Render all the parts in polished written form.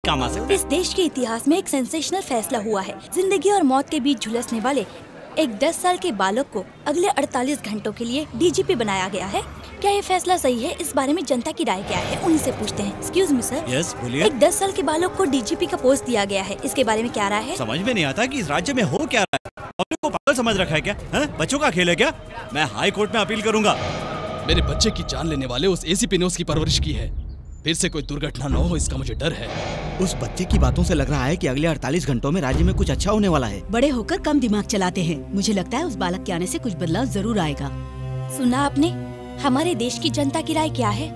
काम आ सकता है। इस देश के इतिहास में एक सेंसेशनल फैसला हुआ है। जिंदगी और मौत के बीच झुलसने वाले एक 10 साल के बालक को अगले 48 घंटों के लिए डीजीपी बनाया गया है। क्या ये फैसला सही है? इस बारे में जनता की राय क्या है, उन्हीं से पूछते हैं। Excuse me sir. यस, बोलिए। एक 10 साल के बालक को डीजीपी का पोस्ट दिया गया है, इसके बारे में क्या राय है? समझ में नहीं आता कि इस राज्य में हो क्या रहा है। पब्लिक को पागल समझ रखा है क्या? बच्चों का खेल है क्या? मैं हाई कोर्ट में अपील करूंगा। मेरे बच्चे की जान लेने वाले उस एसीपी ने उसकी परवरिश की है। फिर से कोई दुर्घटना न हो, इसका मुझे डर है। उस बच्चे की बातों से लग रहा है कि अगले 48 घंटों में राज्य में कुछ अच्छा होने वाला है। बड़े होकर कम दिमाग चलाते हैं। मुझे लगता है उस बालक के आने से कुछ बदलाव जरूर आएगा। सुना आपने? हमारे देश की जनता की राय क्या है?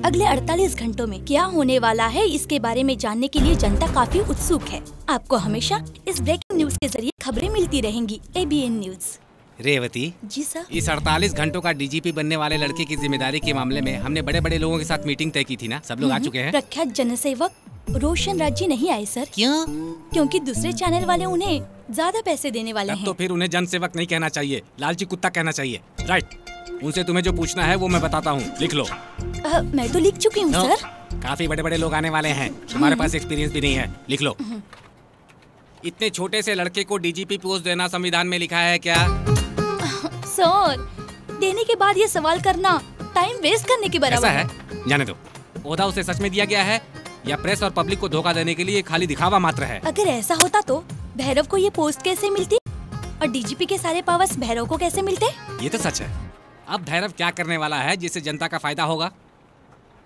अगले 48 घंटों में क्या होने वाला है, इसके बारे में जानने के लिए जनता काफी उत्सुक है। आपको हमेशा इस ब्रेकिंग न्यूज के जरिए खबरें मिलती रहेंगी। ABN news. Revathi ji sir. इस 48 घंटों का डीजीपी बनने वाले लड़के की जिम्मेदारी के मामले में हमने बड़े बड़े लोगों के साथ मीटिंग तय की थी ना? सब लोग आ चुके हैं? प्रख्यात जनसेवक रोशन राज जी नहीं आए सर। क्यों? क्योंकि दूसरे चैनल वाले उन्हें ज्यादा पैसे देने वाले हैं। तो फिर उन्हें जनसेवक नहीं कहना चाहिए, लालची कुत्ता कहना चाहिए। राइट। उनसे तुम्हें जो पूछना है वो मैं बताता हूँ, लिख लो। मैं तो लिख चुकी हूँ सर। काफी बड़े बड़े लोग आने वाले हैं, तुम्हारे पास एक्सपीरियंस भी नहीं है, लिख लो। इतने छोटे से लड़के को डीजीपी पोस्ट देना संविधान में लिखा है क्या? सर, देने के बाद ये सवाल करना टाइम वेस्ट करने के बराबर है। जाने दो। ओहदा उसे सच में दिया गया है या प्रेस और पब्लिक को धोखा देने के लिए खाली दिखावा मात्र है? अगर ऐसा होता तो भैरव को ये पोस्ट कैसे मिलती और डीजीपी के सारे पावर्स भैरव को कैसे मिलते? ये तो सच है। अब भैरव क्या करने वाला है जिससे जनता का फायदा होगा?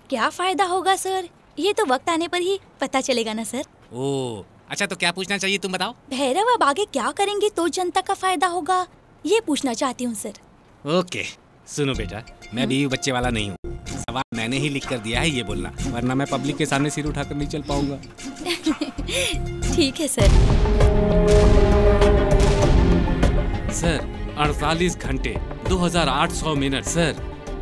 क्या फायदा होगा सर, ये तो वक्त आने पर ही पता चलेगा ना सर। ओह अच्छा, तो क्या पूछना चाहिए तुम बताओ। भैरव अब आगे क्या करेंगे तो जनता का फायदा होगा, ये पूछना चाहती हूँ सर। ओके सुनो बेटा, मैं भी बच्चे वाला नहीं हूँ। सवाल मैंने ही लिख कर दिया है, ये बोलना, वरना मैं पब्लिक के सामने सिर उठाकर नहीं चल पाऊंगा। ठीक है सर। सर 48 घंटे 2800 मिनट सर,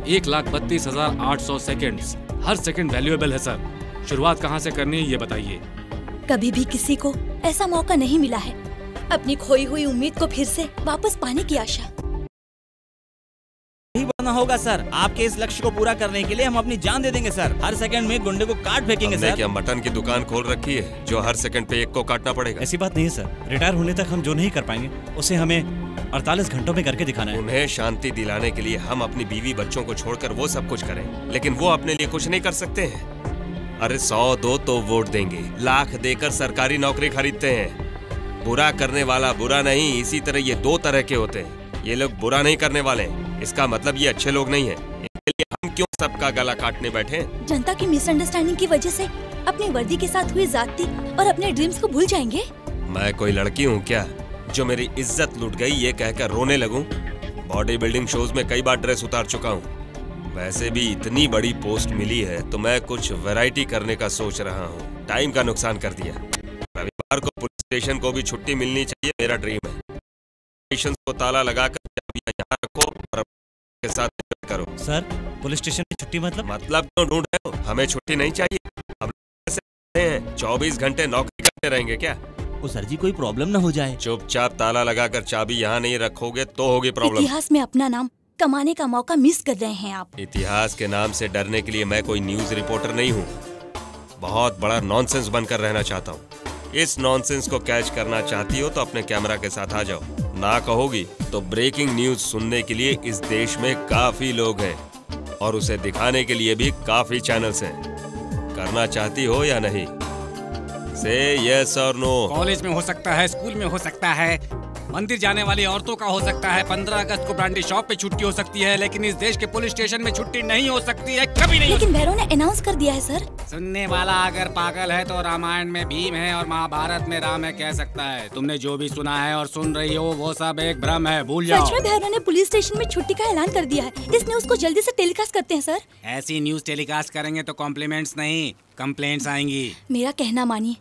1,32,800 सेकेंड्स। हर सेकंड वैल्यूएबल है सर। शुरुआत कहाँ से करनी है ये बताइए। कभी भी किसी को ऐसा मौका नहीं मिला है अपनी खोई हुई उम्मीद को फिर से वापस पाने की आशा। नहीं बढ़ना होगा सर। आपके इस लक्ष्य को पूरा करने के लिए हम अपनी जान दे देंगे सर। हर सेकंड में गुंडे को काट फेंकेंगे सर। क्या मटन की दुकान खोल रखी है जो हर सेकंड पे एक को काटना पड़ेगा? ऐसी बात नहीं है सर। रिटायर होने तक हम जो नहीं कर पाएंगे उसे हमें 48 घंटों में करके दिखाना है। उन्हें शांति दिलाने के लिए हम अपनी बीवी बच्चों को छोड़कर वो सब कुछ करें, लेकिन वो अपने लिए कुछ नहीं कर सकते हैं। अरे 100 दो तो वोट देंगे, लाख देकर सरकारी नौकरी खरीदते हैं। बुरा करने वाला बुरा नहीं, इसी तरह ये दो तरह के होते हैं। ये लोग बुरा नहीं करने वाले हैं, इसका मतलब ये अच्छे लोग नहीं हैं। इनके लिए हम क्यों सबका गला काटने बैठे? जनता की मिसअंडरस्टैंडिंग की वजह से अपनी वर्दी के साथ हुई जाती और अपने ड्रीम्स को भूल जाएंगे। मैं कोई लड़की हूँ क्या जो मेरी इज्जत लूट गई ये कहकर रोने लगूं? बॉडी बिल्डिंग शोज में कई बार ड्रेस उतार चुका हूँ। वैसे भी इतनी बड़ी पोस्ट मिली है तो मैं कुछ वैरायटी करने का सोच रहा हूँ। टाइम का नुकसान कर दिया। रविवार को पुलिस स्टेशन को भी छुट्टी मिलनी चाहिए, मेरा ड्रीम है। स्टेशन को ताला लगाकर यहाँ रखो और के साथ करो। सर पुलिस स्टेशन में छुट्टी मतलब क्यों ढूंढ रहे हो? हमें छुट्टी नहीं चाहिए। हम 24 घंटे नौकरी करते रहेंगे क्या? ओ सर जी, कोई प्रॉब्लम ना हो जाए। चुपचाप ताला लगाकर चाबी यहाँ नहीं रखोगे तो होगी प्रॉब्लम। इतिहास में अपना नाम कमाने का मौका मिस कर रहे हैं आप। इतिहास के नाम से डरने के लिए मैं कोई न्यूज रिपोर्टर नहीं हूँ। बहुत बड़ा नॉनसेंस बनकर रहना चाहता हूँ। इस नॉनसेंस को कैच करना चाहती हो तो अपने कैमरा के साथ आ जाओ। ना कहोगी तो ब्रेकिंग न्यूज सुनने के लिए इस देश में काफी लोग हैं और उसे दिखाने के लिए भी काफी चैनल्स हैं। करना चाहती हो या नहीं? से यस और नो। कॉलेज में हो सकता है, स्कूल में हो सकता है, मंदिर जाने वाली औरतों का हो सकता है, 15 अगस्त को ब्रांडी शॉप पे छुट्टी हो सकती है, लेकिन इस देश के पुलिस स्टेशन में छुट्टी नहीं हो सकती है, कभी नहीं। लेकिन भैरव ने अनाउंस कर दिया है सर। सुनने वाला अगर पागल है तो रामायण में भीम है और महाभारत में राम है कह सकता है। तुमने जो भी सुना है और सुन रही हो वो सब एक भ्रम है, भूल जाओ। सच में भैरव ने पुलिस स्टेशन में छुट्टी का ऐलान कर दिया है। इस न्यूज को जल्दी से टेलीकास्ट करते हैं सर। ऐसी न्यूज टेलीकास्ट करेंगे तो कॉम्प्लीमेंट्स नहीं कंप्लेंट्स आएंगी। मेरा कहना मानिए,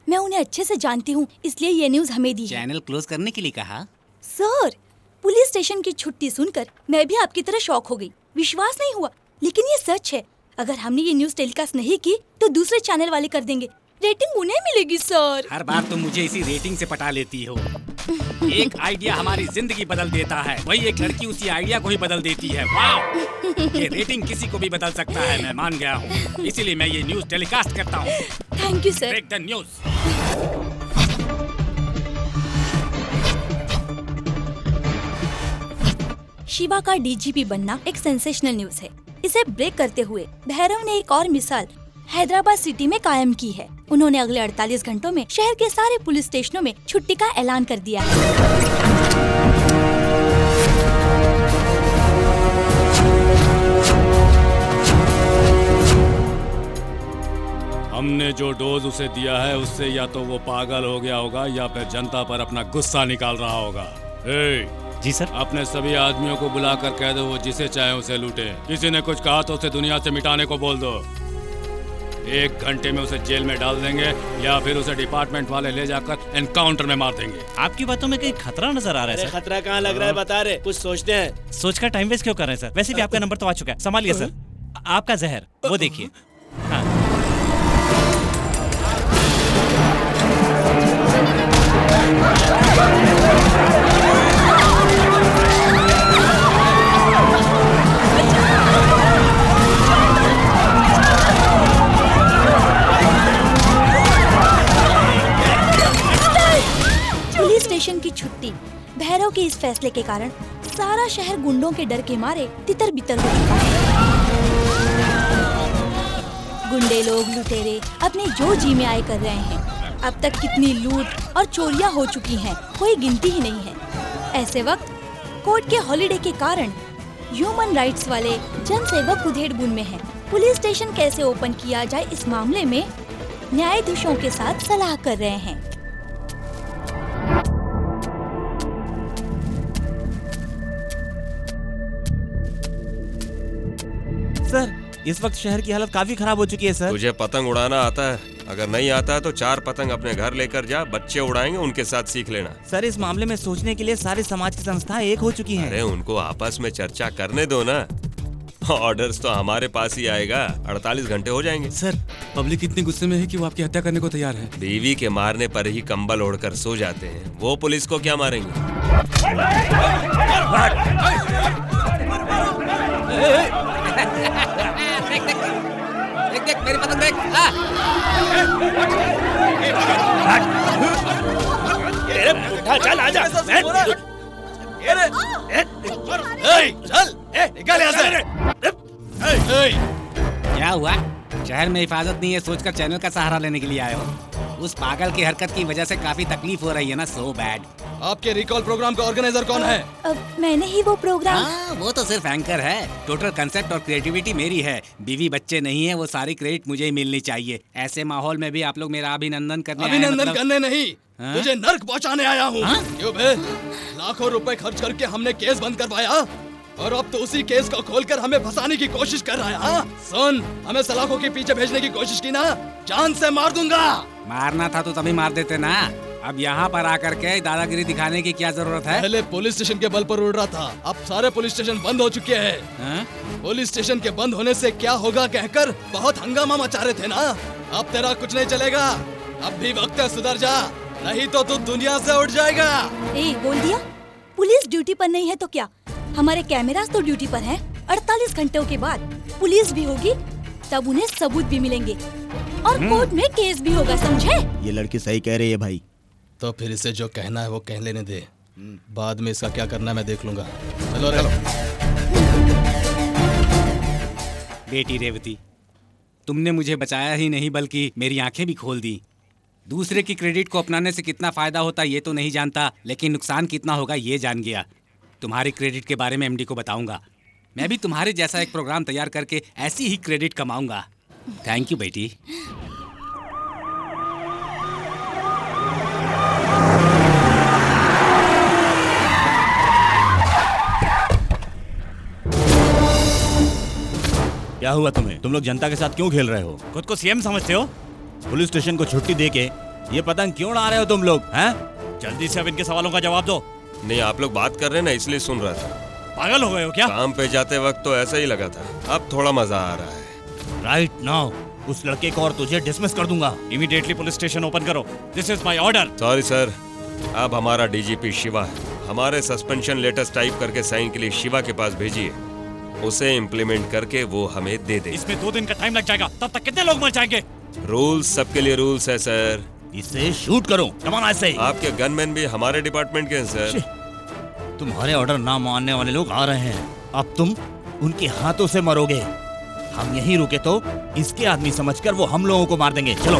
मैं उन्हें अच्छे से जानती हूँ, इसलिए ये न्यूज हमें दी है। चैनल क्लोज करने के लिए कहा? सर पुलिस स्टेशन की छुट्टी सुनकर मैं भी आपकी तरह शॉक हो गई। विश्वास नहीं हुआ, लेकिन ये सच है। अगर हमने ये न्यूज टेलीकास्ट नहीं की तो दूसरे चैनल वाले कर देंगे। रेटिंग उन्हें मिलेगी सर। हर बार तुम मुझे इसी रेटिंग से पटा लेती हो। एक आइडिया हमारी जिंदगी बदल देता है, वही एक लड़की उसी आइडिया को ही बदल देती है। वाह! ये रेटिंग किसी को भी बदल सकता है, मैं मान गया हूँ। इसीलिए मैं ये न्यूज टेलीकास्ट करता हूँ। Thank you sir. Break the news. Shiva का डीजीपी बनना एक सेंसेशनल न्यूज है। इसे ब्रेक करते हुए भैरव ने एक और मिसाल हैदराबाद सिटी में कायम की है। उन्होंने अगले 48 घंटों में शहर के सारे पुलिस स्टेशनों में छुट्टी का ऐलान कर दिया है। हमने जो डोज उसे दिया है उससे या तो वो पागल हो गया होगा या फिर जनता पर अपना गुस्सा निकाल रहा होगा। जी सर। अपने सभी आदमियों को बुलाकर कह दो वो जिसे चाहे उसे लूटे। किसी ने कुछ कहा तो उसे दुनिया से मिटाने को बोल दो। 1 घंटे में उसे जेल में डाल देंगे या फिर उसे डिपार्टमेंट वाले ले जाकर एनकाउंटर में मार देंगे। आपकी बातों में कहीं खतरा नजर आ रहा है सर? खतरा कहाँ लग रहा है बता रहे, कुछ सोचते हैं। सोच कर टाइम वेस्ट क्यों कर रहे हैं सर? वैसे भी आपका नंबर तो आ चुका है, संभालिए सर। आपका जहर वो देखिए। हाँ। पुलिस स्टेशन की छुट्टी। भैरव के इस फैसले के कारण सारा शहर गुंडों के डर के मारे तितर बितर हो चुका है। गुंडे लोग लुटेरे अपने जो जी में आए कर रहे हैं। अब तक कितनी लूट और चोरियां हो चुकी हैं, कोई गिनती ही नहीं है। ऐसे वक्त कोर्ट के हॉलिडे के कारण ह्यूमन राइट्स वाले जनसेवक उधेड़-बुन में हैं। पुलिस स्टेशन कैसे ओपन किया जाए इस मामले में न्यायाधीशों के साथ सलाह कर रहे हैं। सर, इस वक्त शहर की हालत काफी खराब हो चुकी है सर। तुझे पतंग उड़ाना आता है? अगर नहीं आता है तो 4 पतंग अपने घर लेकर जा, बच्चे उड़ाएंगे, उनके साथ सीख लेना। सर, इस मामले में सोचने के लिए सारे समाज की संस्थाएं एक हो चुकी हैं। अरे उनको आपस में चर्चा करने दो ना। ऑर्डर्स तो हमारे पास ही आएगा, 48 घंटे हो जाएंगे। सर, पब्लिक इतनी गुस्से में है कि वो आपकी हत्या करने को तैयार है। बीवी के मारने पर ही कंबल ओढ़कर सो जाते हैं, वो पुलिस को क्या मारेंगे? देख मेरी पतंग देख। चल आजा। चल निकल यहाँ से। क्या हुआ? शहर में हिफाजत नहीं है सोचकर चैनल का सहारा लेने के लिए आए हो? उस पागल की हरकत की वजह से काफी तकलीफ हो रही है ना। So bad. आपके रिकॉल प्रोग्राम का ऑर्गेनाइजर कौन है? मैंने ही वो प्रोग्राम। वो तो सिर्फ एंकर है। टोटल कंसेप्ट और क्रिएटिविटी मेरी है। बीवी बच्चे नहीं है, वो सारी क्रेडिट मुझे ही मिलनी चाहिए। ऐसे माहौल में भी आप लोग मेरा अभिनंदन करने नहीं, तुझे नर्क पहुंचाने आया हूँ। क्यों बे? लाखों रुपए खर्च करके हमने केस बंद करवाया और अब तो उसी केस को खोलकर हमें फंसाने की कोशिश कर रहा है। हाँ? सुन, हमें सलाखों के पीछे भेजने की कोशिश की ना, जान से मार दूंगा। मारना था तो तभी मार देते ना। अब यहाँ पर आकर के दादागिरी दिखाने की क्या जरूरत है? पहले पुलिस स्टेशन के बल पर उड़ रहा था, अब सारे पुलिस स्टेशन बंद हो चुके हैं। पुलिस स्टेशन के बंद होने से क्या होगा कहकर बहुत हंगामा मचा रहे थे ना। अब तेरा कुछ नहीं चलेगा, अब भी वक्त है, सुधर जा, नहीं तो तू दुनिया से उठ जाएगा। बोल दिया, पुलिस ड्यूटी पर नहीं है तो क्या, हमारे कैमरास तो ड्यूटी पर हैं। 48 घंटों के बाद पुलिस भी होगी, तब उन्हें सबूत भी मिलेंगे और कोर्ट में केस भी होगा, समझे? ये लड़की सही कह रही है भाई। तो फिर इसे जो कहना है वो कह लेने दे, बाद में इसका क्या करना है मैं देख लूंगा। चलो रे। बेटी रेवती, तुमने मुझे बचाया ही नहीं बल्कि मेरी आंखें भी खोल दी। दूसरे की क्रेडिट को अपनाने से कितना फायदा होता ये तो नहीं जानता, लेकिन नुकसान कितना होगा ये जान गया। तुम्हारी क्रेडिट के बारे में एमडी को बताऊंगा। मैं भी तुम्हारे जैसा एक प्रोग्राम तैयार करके ऐसी ही क्रेडिट कमाऊंगा। थैंक यू बेटी। क्या हुआ तुम्हें? तुम लोग जनता के साथ क्यों खेल रहे हो? खुद को सीएम समझते हो? पुलिस स्टेशन को छुट्टी देके ये पतंग क्यों उड़ा रहे हो तुम लोग? हैं? जल्दी से अब इनके सवालों का जवाब दो। नहीं, आप लोग बात कर रहे हैं ना, इसलिए सुन रहा था। पागल हो गए हो क्या? काम पे जाते वक्त तो ऐसा ही लगा था, अब थोड़ा मजा आ रहा है। राइट नाउ उस लड़के को और तुझे डिसमिस कर दूंगा। इमीडिएटली पुलिस स्टेशन ओपन करो। This is my order. Sorry sir, अब हमारा डीजीपी शिवा है। हमारे सस्पेंशन लेटर्स टाइप करके साइन के लिए शिवा के पास भेजिए। उसे इम्प्लीमेंट करके वो हमें दे दे। इसमें 2 दिन का टाइम लग जाएगा, तब तक कितने लोग मर जाएंगे? रूल्स सबके लिए रूल्स है सर। इसे शूट करो। कम ऑन ऐसे ही। आपके गनमैन भी हमारे डिपार्टमेंट के हैं सर। तुम्हारे ऑर्डर ना मानने वाले लोग आ रहे हैं, अब तुम उनके हाथों से मरोगे। हम यहीं रुके तो इसके आदमी समझकर वो हम लोगों को मार देंगे। चलो।